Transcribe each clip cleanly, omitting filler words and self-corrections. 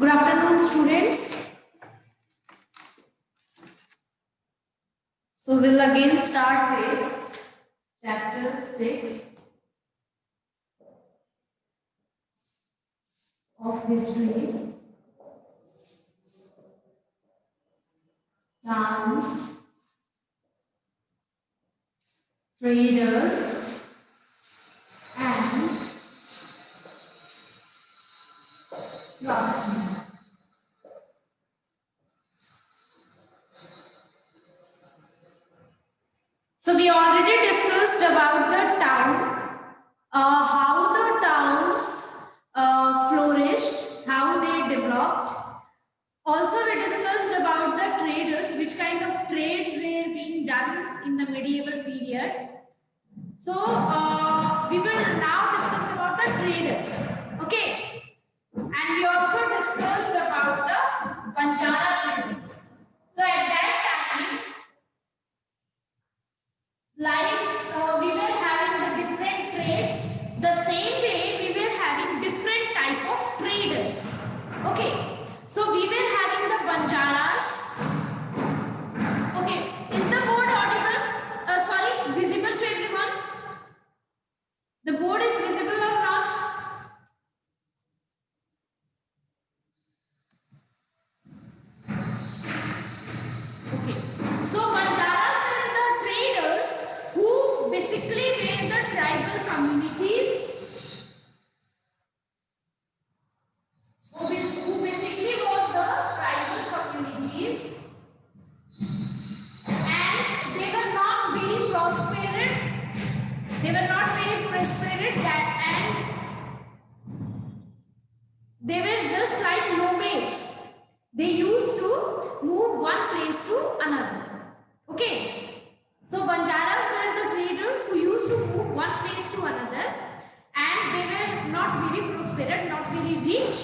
Good afternoon, students. So we'll again start with chapter 6 of history, towns, traders, and craftsmen. So we already discussed about the town, how the towns flourished, how they developed. Also, we discussed about the traders, which kind of trades were being done in the medieval period. So we will now discuss about the traders. Okay, and we also discussed about the Banjara traders. So at that time, we were having the different trades. The same way we were having different type of traders. Okay, so we were having the Banjaras. Okay, is the board audible? Sorry, visible to everyone? The board is visible or not? Okay, so Banjaras were the traders who basically were the tribal communities who basically was the tribal communities, and they were not very prosperous. They were not very prosperous and they were just like nomads. They used to move one place to another. Okay. So Banjaras were the traders who used to move one place to another, and they were not very prosperous, not very rich.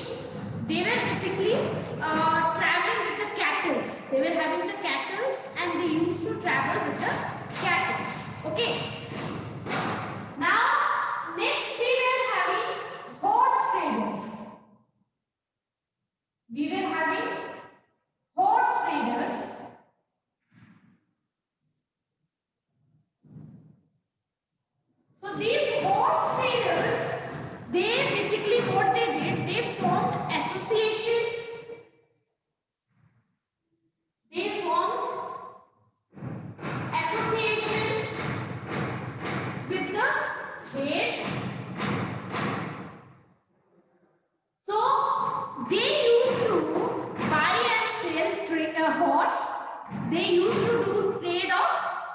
They were basically traveling with the cattle. They were having the cattle and they used to travel with the cattle. Okay. Now, next we were having horse traders. We were having horse traders. So these horse traders, they basically what they did, they formed association. They formed association with the heads. So they used to buy and sell a horse. They used to do trade of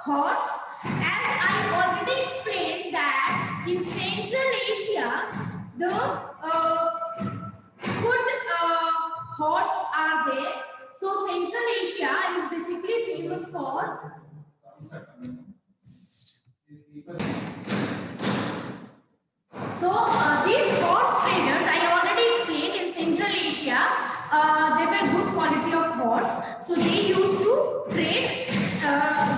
horse. As I already explained that in Central Asia, the good horse are there. So Central Asia is basically famous for these horse traders, I already explained in Central Asia, they were good quality of horse. So they used to trade,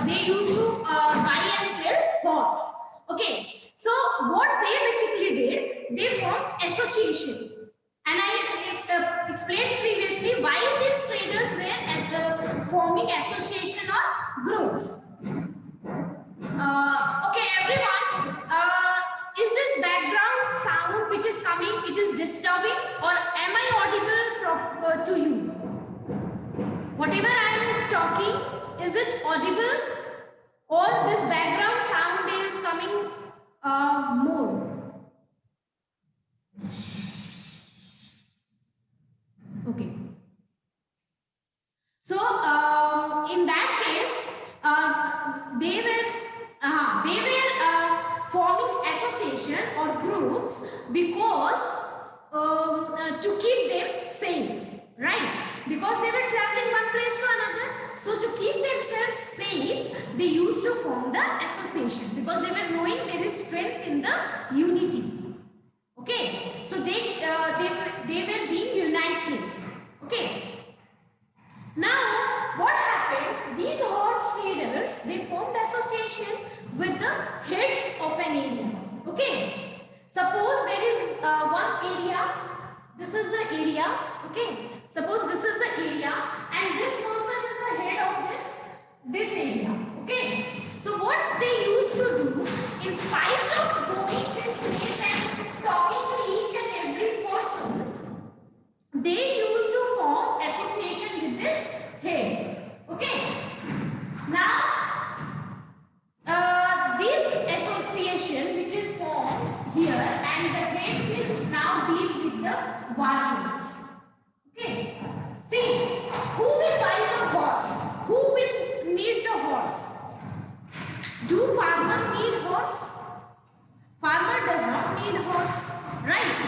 they used to buy and sell horse. Okay. So what they basically did, they formed association. And I explained previously why these traders were forming association or groups. Okay, everyone. Is this background sound which is coming, it is disturbing, or am I audible to you? Whatever I am talking, is it audible, or this background sound is coming more? Okay. So in that case, they were forming association or groups because to keep them safe, right? Because they were traveling one place to another, so to keep themselves safe, they used to form the association because they were knowing there is strength in the unity. Okay, so they were being united. Okay. Now, what happened? These horse traders, they formed association with the heads of an area. Okay. Suppose there is one area this is the area. Okay, suppose this is the area and this person is the head of this area. Okay, so what they used to do, in spite of going this place and talking to each and every person, they used to form association with this head. Okay, now this association which is formed here, and the head will now deal with the warriors. Okay, see, who will buy the horse? Who will need the horse? Do farmer need horse? Farmer does not need horse, right?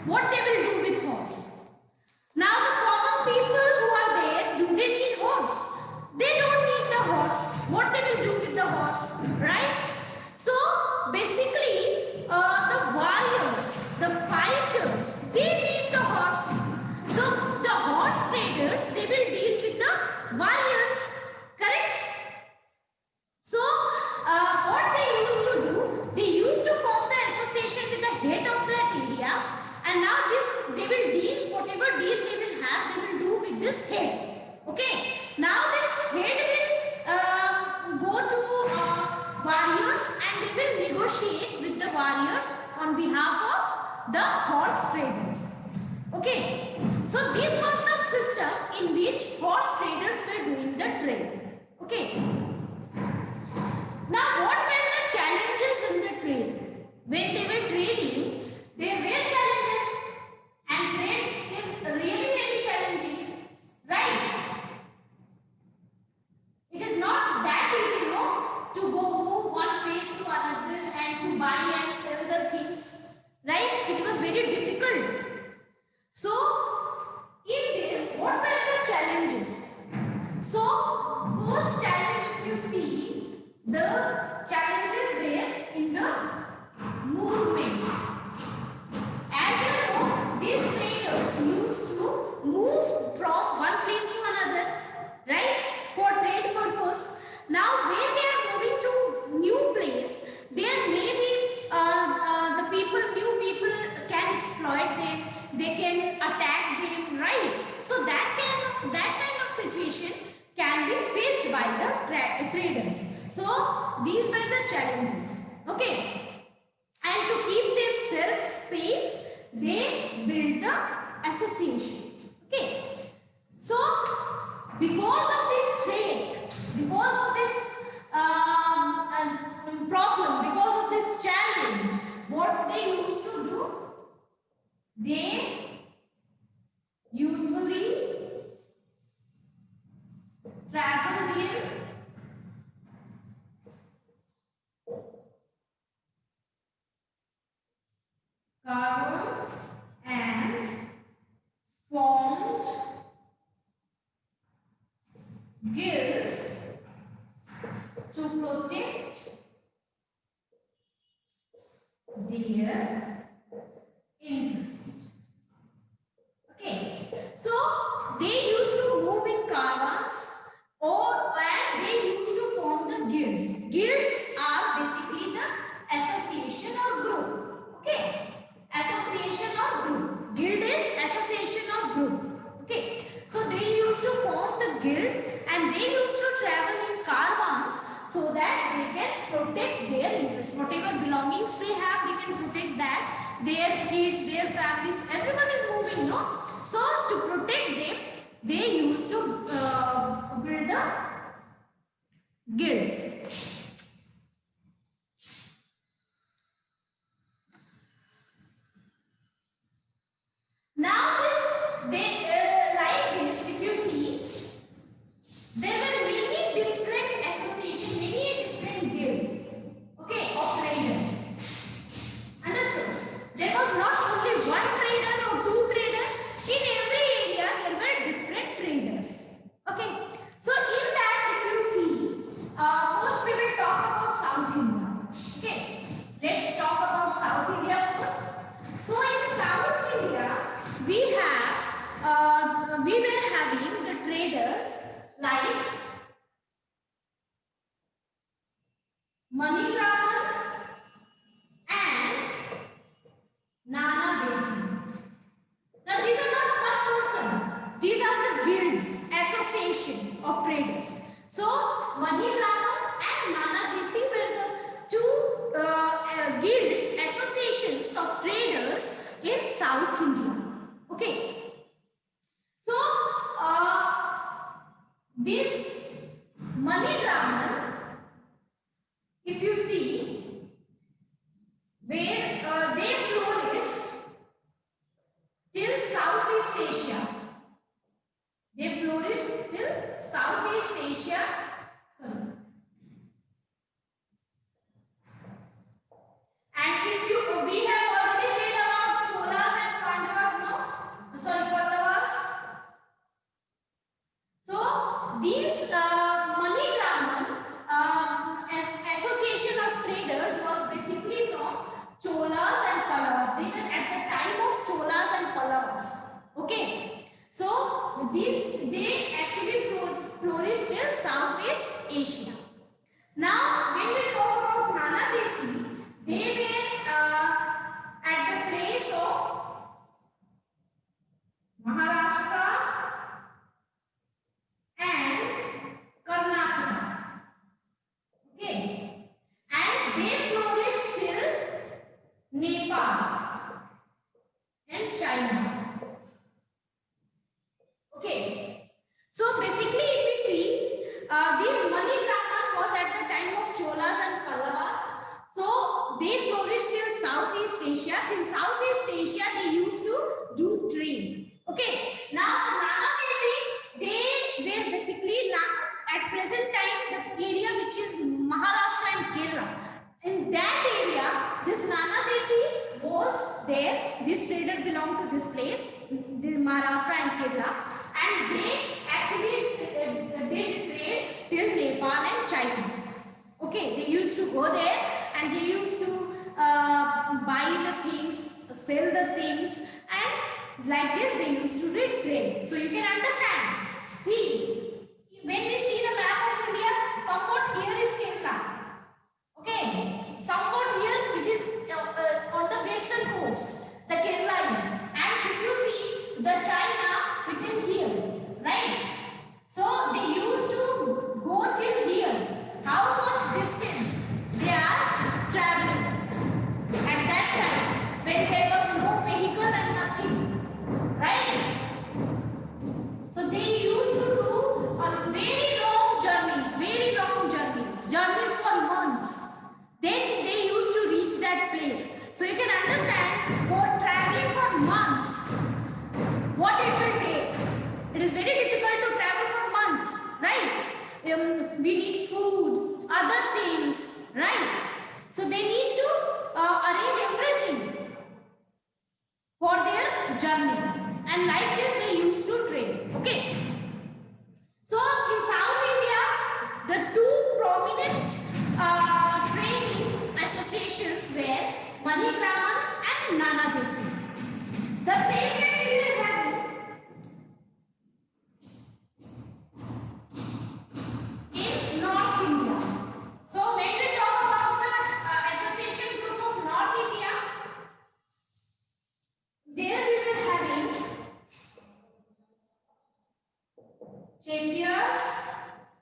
What they will do with horse? Now the common people who are there, do they need horse? They don't need the horse. What they will do with the horse, right? So basically, the warriors, the fighters, they need the horse. So the horse traders, they will deal with the warriors, correct? So what they used to do, they used to form the association with the head of that area, and now they will deal, whatever deal they will have, they will do with this head. Okay, now this head will go to warriors and they will negotiate with the warriors on behalf of the horse traders. Okay, so this was the system in which horse traders were doing the trade. Okay, now what were the challenges in the trade? When they were trading, there were challenges, and trade is really very challenging, right? It is not that easy, no, to go move one place to another and to buy and sell the things, right? It was very difficult. So in this, what were the challenges? So first challenge, if you see, the challenges were in the movement. As you know, these traders used to move from one place to another, right, for trade purpose. Now when they are moving to new place, there may be new people can exploit them, they can attack them, right? So that kind of situation can be faced by the traders. So these were the challenges. Okay, and to keep themselves safe, they build the associations. Okay, so because of this threat, because of this problem, because of this challenge, what they used to do, they usually travel their caravans and formed guilds to protect their interest. Okay, so they used to move in caravans, and they used to form the guilds. Guilds are basically the association or group. Okay, association or group. Guild is association or group. Okay, so they used to form the guild and they used to travel in caravans so that they can protect their interests. Whatever belongings they have, they can protect that. Their kids, their families, everyone is moving, no? So to protect them, they used to build the guilds. Now like this, if you see, there were many different associations, many different guilds, okay, of traders. Understood? There was not only one trader or two traders. In every area, there were different traders. Okay. So in that, if you see, first we will talk about South India. Okay. Let's talk about South India first. So in South India, we were having the traders like Manigraman and Nana Basin. Now Southeast Asia. Now, when we talk about Nana Desi, they were at the place of Maharashtra and Karnataka. Okay, and they flourished till Nepal and China. Okay, so basically, if we see, this money grammar was at the time of Cholas and Pallavas. So they flourished till Southeast Asia. Till Southeast Asia, they used to do trade. Okay, now the Nana Desi, they were basically at present time the area which is Maharashtra and Kerala. In that area, this Nana Desi was there. This trader belonged to this place, the Maharashtra and Kerala, and they actually did trade till Nepal and China. Okay, they used to go there and they used to buy the things, sell the things, and like this they used to do trade. So you can understand. See, when we see the map of India, somewhat here is Kerala. Okay, somewhat here it is on the western coast, the Kerala is, and if you see the China, it is here, right? So they used to go till here. How much distance they are traveling at that time when there was no vehicle and nothing, right? So they used to do very long journeys for months. Then they used to reach that place. So you can understand, for traveling for months, what it will take. It is very difficult to travel for months, right? We need food, other things, right? So they need to arrange everything for their journey, and like this they used to trade. Okay, so in South India, the two prominent trading associations were Manigraman and Nana Desi. The same way we will have in North India. So when we talk about the association group of North India, there we will having Chettiars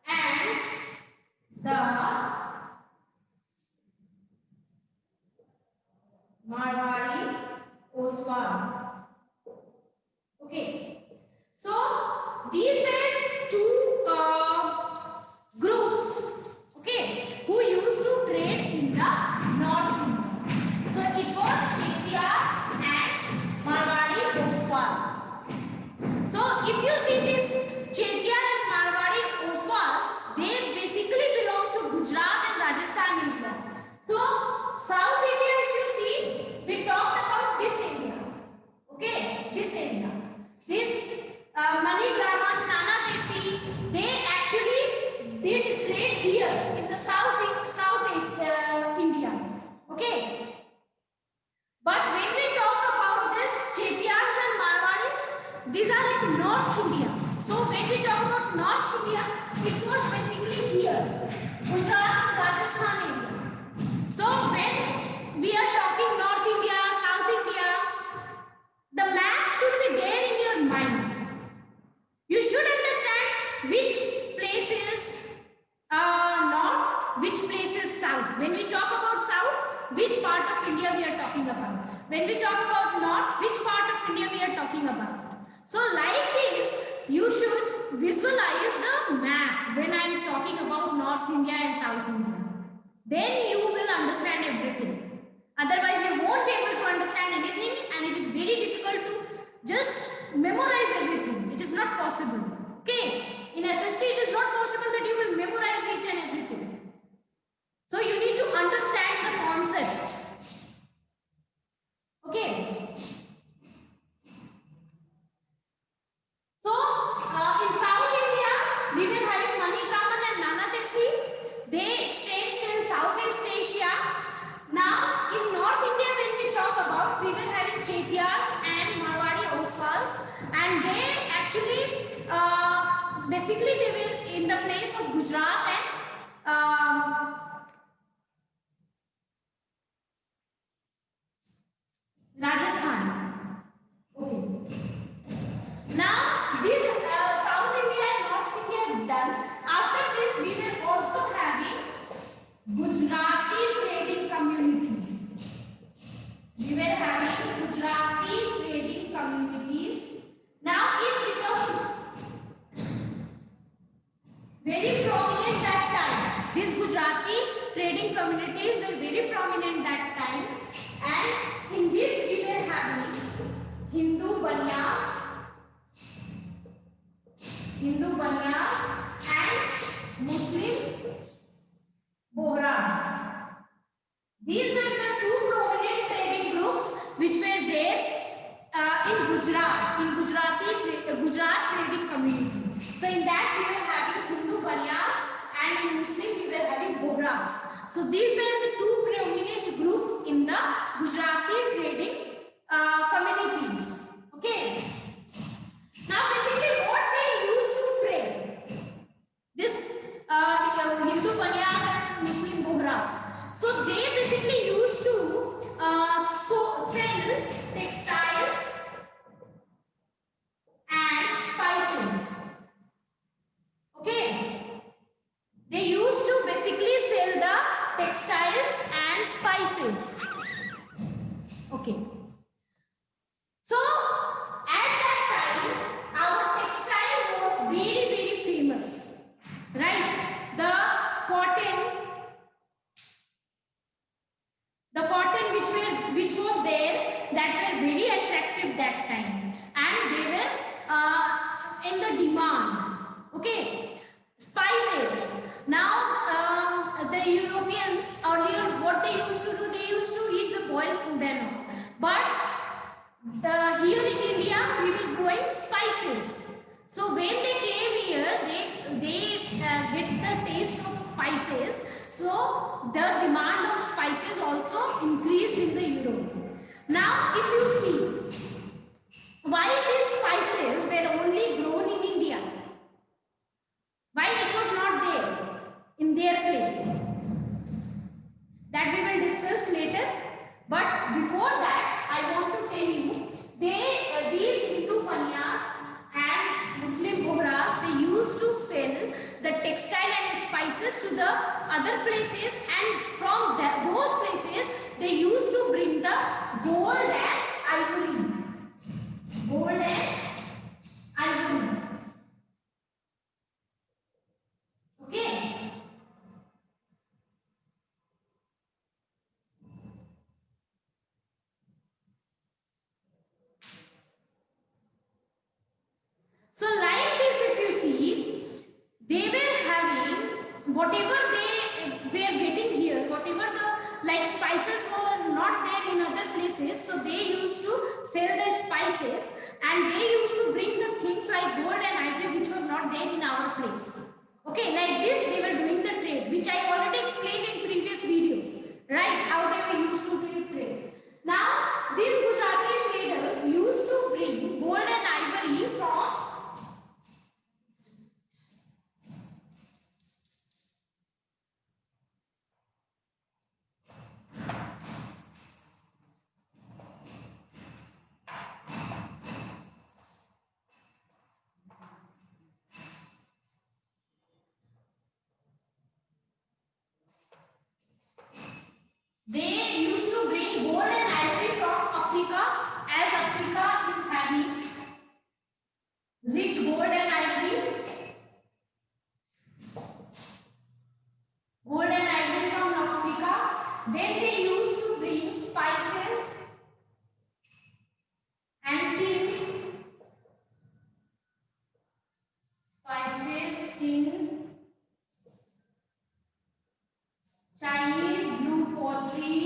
and the Marwari Oswal. Okay, so these were two groups, okay, who used to trade in the North India. So it was Chettiars and Marwari Oswal. So if you see this Chettiar and Marwari Oswals, they basically belong to Gujarat and Rajasthan India. So South India, if you see, we talked about this area. Okay, this area. This Manigraman, Nana Desi, they actually did trade here in the southeast India. Okay. But when we talk about this Chettiars and Marwaris, these are in North India. So when we talk about North India, it was basically here, Gujarat and Rajasthan India. So when we are talking North India, South India, the map should be there in your mind. You should understand which place is North, which place is South. When we talk about South, which part of India we are talking about. When we talk about North, which part of India we are talking about. So like this, you should visualize the map when I am talking about North India and South India. Then you will understand everything. Otherwise, you won't be able to understand anything, and it is very difficult to just memorize everything. It is not possible. Okay? In SST, it is not possible that you will memorize each and everything. So you need to understand the concept. Okay? So, in South India, we were having Manigraman and Nana Desi. They stayed till Southeast Asia. Now, in North India, when we talk about, we were having Chettiars and Marwari Oswals, and they actually basically they were in the place of Gujarat and Rajasthan. Okay. Now this South India and North India done. After this we were also having Gujarati trading communities. We were having Gujarati trading communities. Now it became very prominent that time. These Gujarati trading communities were very prominent that time, and in this we were having Hindu Banyas and Muslim Bohras. These were the two prominent trading groups which were there in Gujarat, in Gujarat trading community. So in that we were having Hindu Banyas and in Muslim we were having Bohras. So these were the two prominent group in the Gujarati trading communities. Okay. Now basically what they used to trade, this Hindu Banyas and Muslim Bohras. So they basically used to sell textiles and spices. Okay. They used to basically sell the textiles and spices. Okay. So at that time our textile was very famous, right? The cotton which was there, that were very attractive that time, and they were in the demand. Okay. Spices. Now the Europeans earlier what they used to do, they used to eat the boiled food and all, but here in India we were growing spices. So when they came here, they get the taste of spices. So the demand of spices also increased in the Europe. Now if you see, why these spices were only grown in India? Why it was not there in their place? That we will discuss later. But before that, I want to tell you, these Hindu Banyas and Muslim Bohras, they used to sell the textile and spices to the other places, and from those places they used to bring the gold and ivory. Gold and ivory. Okay. So like this, if you see, they were having whatever they were getting here, whatever the like spices were not there in other places, so they used to sell the spices and they used to bring the things like gold and ivory which was not there in our place. Okay, like this they were doing the trade, which I already explained in previous videos, right? How they were used to do trade. Now, these Gujarati traders used to bring gold and ivory from gold and ivory from Africa, as Africa is having rich gold and ivory. Gold and ivory from Africa. Then they used to bring spices and tin. Spices, tin, Chinese blue pottery,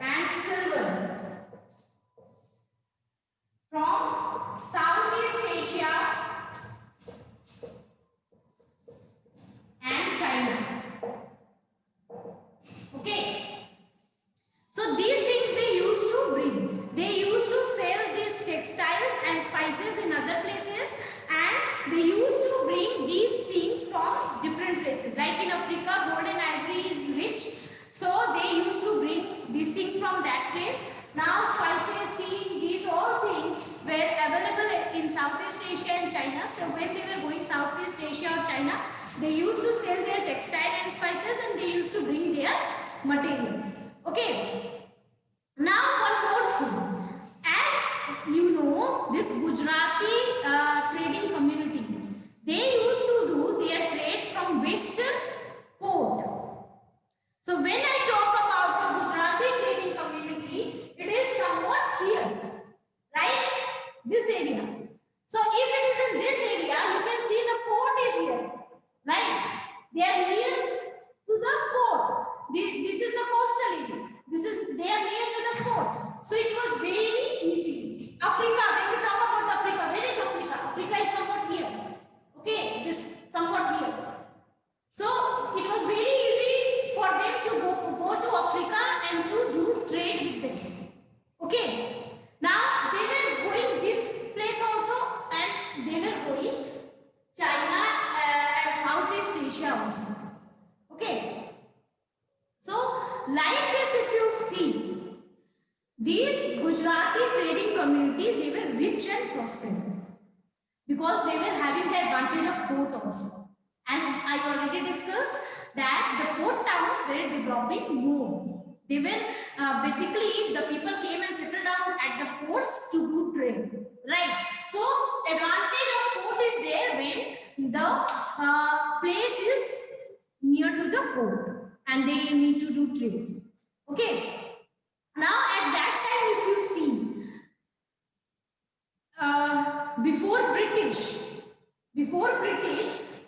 and silver from They used to sell their textile and spices, and they used to bring their materials. Okay. Now one more thing. As you know, this Gujarati trading community, they used to do their trade from western port. So when I talk about the Gujarati trading community, it is somewhat here, right? This area. So if it is in this area, you can see the port is here, right? They are near to the port. This is the coastal area. They are near to the port. So it was very easy. Africa, when we talk about Africa, where is Africa? Africa is somewhat here. Okay, this somewhat here. So it was very easy for them to go to Africa and to do trade with them. Okay. Now they were going this place also, and they were going China and Southeast Asia also. Okay. So like this, if you see, these Gujarati trading community, they were rich and prosperous because they were having the advantage of port also. As I already discussed, that the port towns were developing more. They were basically, the people came and settled down at the ports to do trade, right? So advantage of port is there when the place is near to the port and they need to do trade. Okay. Now at that time, if you see, before British,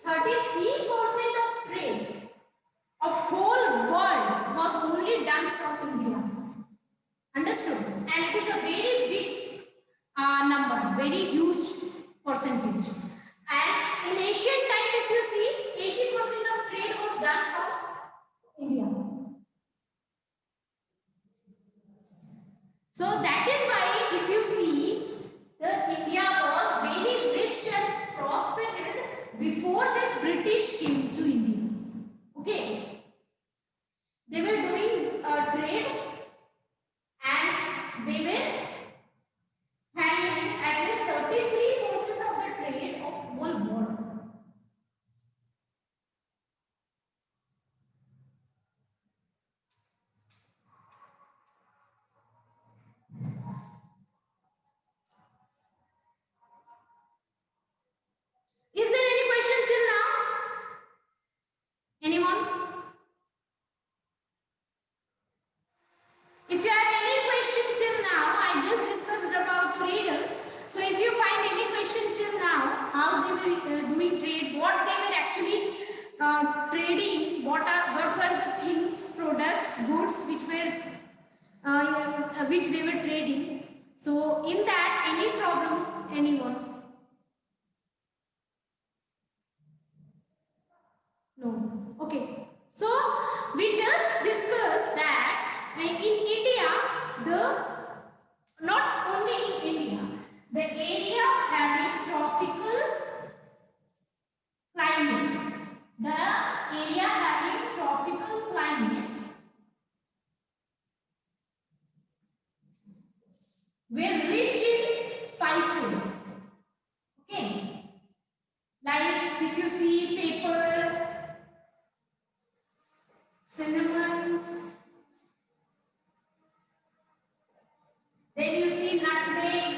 33% of trade of whole world was only done from India. Understood? And it is a very big number, very huge percentage. And in ancient time, if you see, 80% of trade was done from India. So that is why, if you see, the India was very rich and prospered before this British came to India. Okay. They were doing trade, and they were handling at least 33% of the trade of whole world. Is there any question till now? Anyone? If you have any question till now, I just discussed about traders. So if you find any question till now, how they were doing trade, what they were actually trading, what were the things, products, goods which they were trading. So in that, any problem, anyone? No. Okay. So we just discussed that in India, not only in India, the area having tropical climate, were rich in spices. Okay. Like if you see pepper, cinnamon, then you see nutmeg,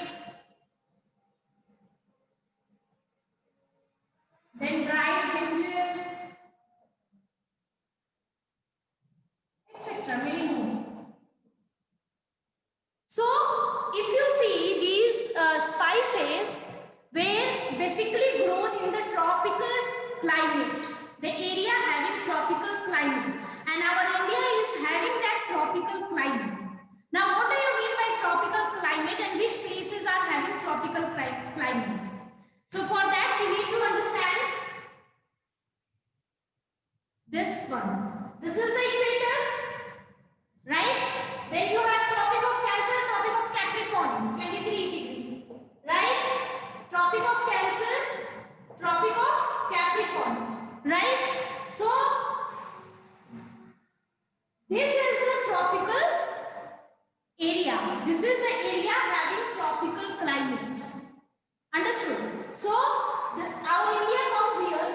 then dried ginger, etc. Many more. So if you see, these spices were basically grown in the tropical climate, the area having tropical climate, and our India is having that tropical climate. Now what do you mean by tropical climate, and which places are having tropical climate? So for that we need to understand this one. This is the equator, right? Then you have Tropic of Cancer, Tropic of Capricorn, 23 degree, right? Tropic of Cancer, Tropic of Capricorn, right? So this is the tropical area. This is the area having tropical climate. Understood? So our India comes here.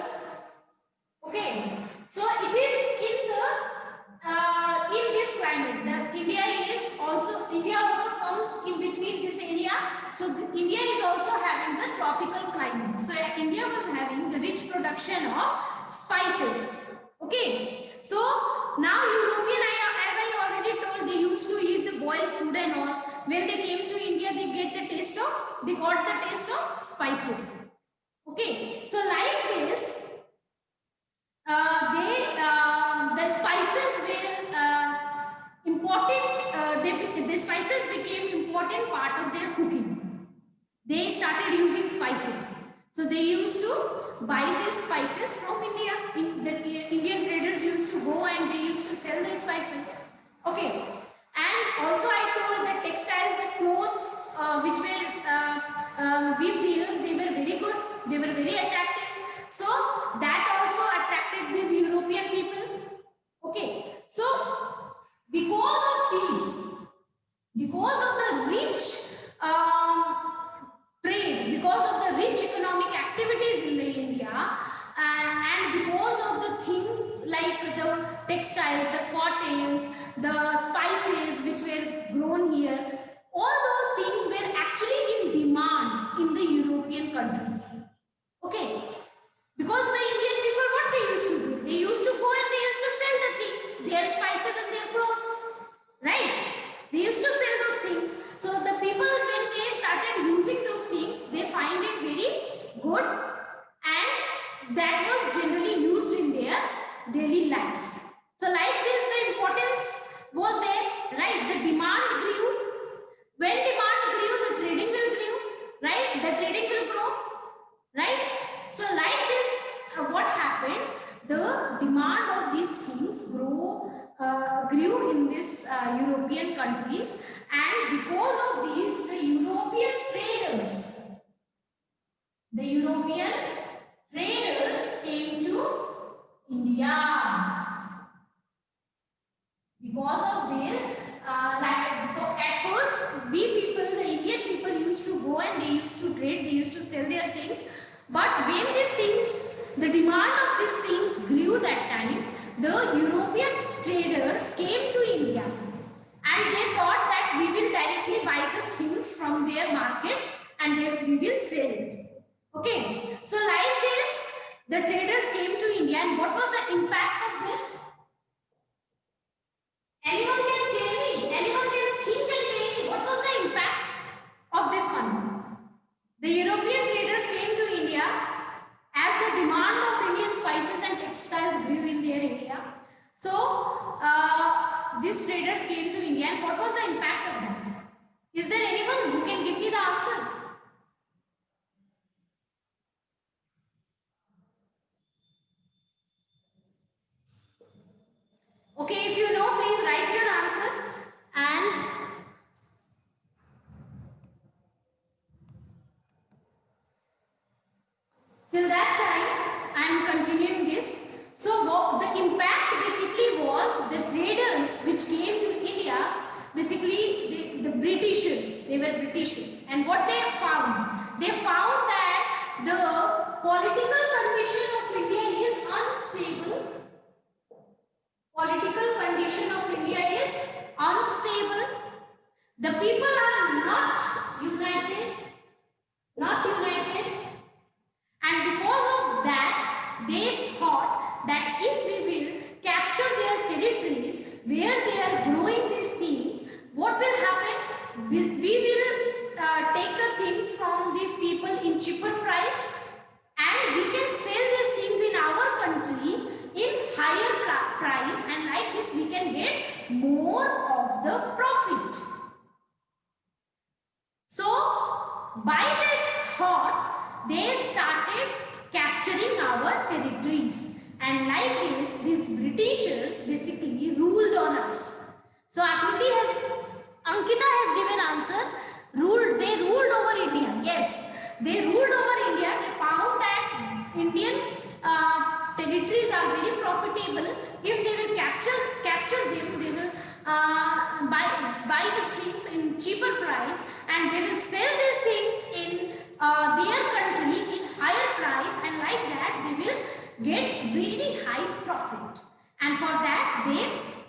So India is also having the tropical climate. So India was having the rich production of spices. Okay. So now European, as I already told, they used to eat the boiled food and all. When they came to India, they got the taste of spices. Okay. So like this, the spices were important. The spices became important part of their cooking. They started using spices. So they used to buy these spices from India. The Indian traders used to go and they used to sell these spices. Okay. And also I told that textiles, the clothes which were weaved here, they were very good. They were very attractive. So that also attracted these European people. Okay. So because of these, because of the rich trade, because of the rich economic activities in the India, and because of the things like the textiles, the cottons, the spices which were grown here, all those things were actually in demand in the European countries. Okay. Because the Indian people, what they used to do? They used to go and they used to sell the things, their spices and their clothes. Right? They used to sell those things. So the people, when they started using those things, they find it very good, and that was generally used in their daily life. So like this, the importance was there, right? The demand grew. When demand grew, the trading will grow, right? The trading will grow, right? So like this, what happened? The demand of these things grew in this European countries, and because of these, the European traders came to India. Because of this, at first, the Indian people used to go and they used to trade, they used to sell their things. But when the demand of these things grew that time, the European traders came to India and they thought that we will directly buy the things from their market and then we will sell it. Okay, so like this, the traders came to India, and what was the impact of this? Anyone can tell me, anyone can think and tell me what was the impact of this one? The European traders came to India as the demand of Indian spices and textiles grew in their area. So, these traders came to India, and what was the impact of that? Is there anyone who can give me the answer? Okay, if you know, please write your answer. And till that time, I am continuing this. So the impact basically was the traders which came to India, basically the Britishers, they were Britishers. And what they found? They found that the political condition of India is unstable. Political condition of India is unstable. The people are not united. And because of that, they thought that if we will capture their territories where they are growing these things, what will happen? We will take the things from these people in cheaper price, and we can sell these things in our country in higher price, and like this we can get more of the profit. So by this thought, they started capturing our territories, and like this, these Britishers basically ruled on us. So Ankita has given answer. They ruled over India. Yes, they ruled over India. They found that Indian territories are very profitable. If they will capture them, they will buy the things in cheaper price, and they will sell these things in their country in higher price, and like that they will get very high profit. And for that they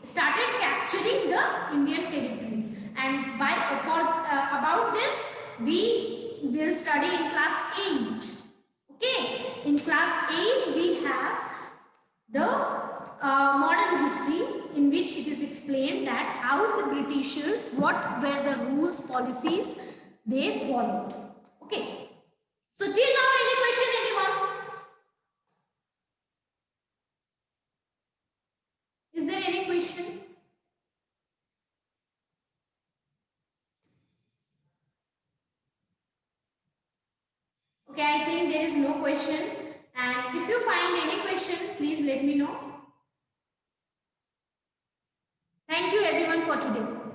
started capturing the Indian territories. And about this, we will study in class 8. Okay, in class 8 we have the modern history, in which it is explained that how the Britishers, what were the rules, policies they followed. Okay, so till now any question, anyone? Is there any question? Okay, I think there is no question, and if you find any question, please let me know. Thank you everyone for today.